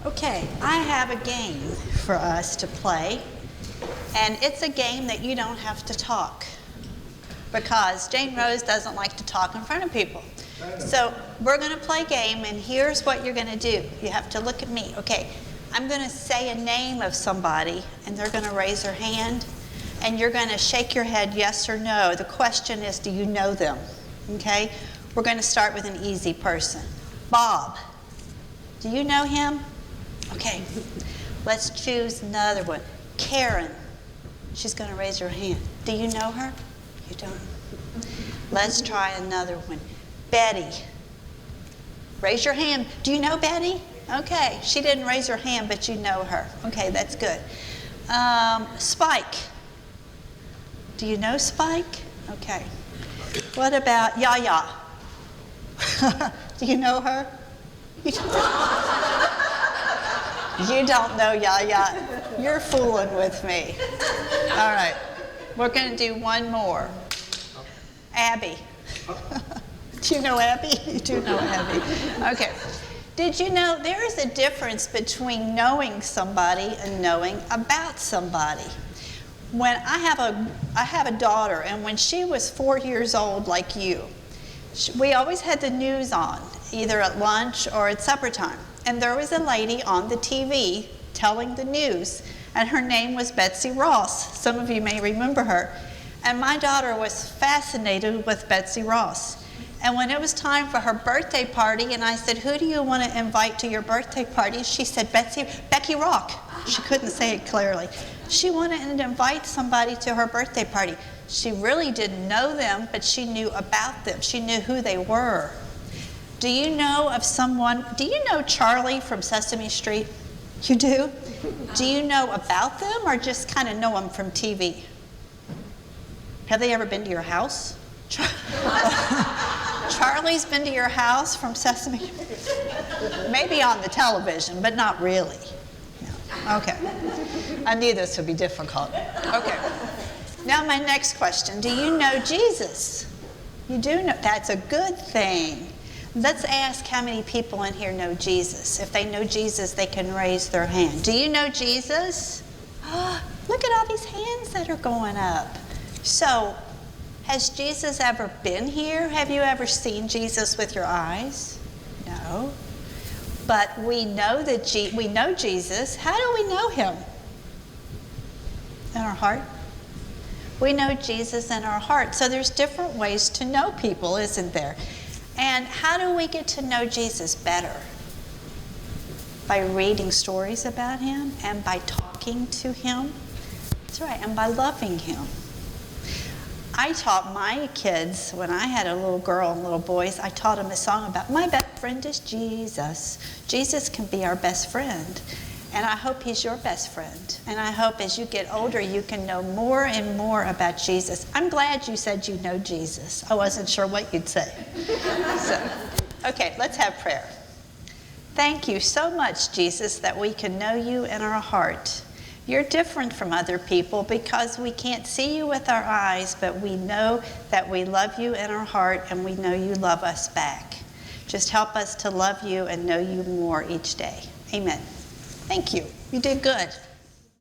Okay, I have a game for us to play, and it's a game that you don't have to talk, because Jane Rose doesn't like to talk in front of people. So we're going to play a game, and here's what you're going to do. You have to look at me. Okay, I'm going to say a name of somebody, and they're going to raise their hand, and you're going to shake your head yes or no. The question is, do you know them? Okay, we're going to start with an easy person. Bob, do you know him? Okay, let's choose another one. Karen, she's going to raise her hand. Do you know her? You don't. Let's try another one. Betty, raise your hand. Do you know Betty? Okay, she didn't raise her hand, but you know her. Okay, that's good. Spike, do you know Spike? Okay. What about Yaya? Do you know her? You don't know Yaya. You're fooling with me. All right. We're going to do one more. Abby. Do you know Abby? You do know Abby. Okay. Did you know there is a difference between knowing somebody and knowing about somebody? When I have a daughter, and when she was 4 years old like you, we always had the news on, either at lunch or at supper time. And there was a lady on the TV telling the news, and her name was Betsy Ross. Some of you may remember her. And my daughter was fascinated with Betsy Ross. And when it was time for her birthday party, and I said, who do you want to invite to your birthday party? She said, Becky Rock. She couldn't say it clearly. She wanted to invite somebody to her birthday party. She really didn't know them, but she knew about them. She knew who they were. Do you know of someone, do you know Charlie from Sesame Street? You do? Do you know about them, or just kind of know them from TV? Have they ever been to your house? Charlie's been to your house from Sesame? Maybe on the television, but not really. No. Okay. I knew this would be difficult. Okay. Now my next question. Do you know Jesus? You do know. That's a good thing. Let's ask how many people in here know Jesus. If they know Jesus, they can raise their hand. Do you know Jesus? Oh, look at all these hands that are going up. So, has Jesus ever been here? Have you ever seen Jesus with your eyes? No. But we know that we know Jesus. How do we know him? In our heart. We know Jesus in our heart. So there's different ways to know people, isn't there? And how do we get to know Jesus better? By reading stories about him, and by talking to him. That's right, and by loving him. I taught my kids, when I had a little girl and little boys, I taught them a song about, my best friend is Jesus. Jesus can be our best friend. And I hope he's your best friend. And I hope as you get older, you can know more and more about Jesus. I'm glad you said you know Jesus. I wasn't sure what you'd say. Okay, let's have prayer. Thank you so much, Jesus, that we can know you in our heart. You're different from other people because we can't see you with our eyes, but we know that we love you in our heart, and we know you love us back. Just help us to love you and know you more each day. Amen. Thank you. You did good.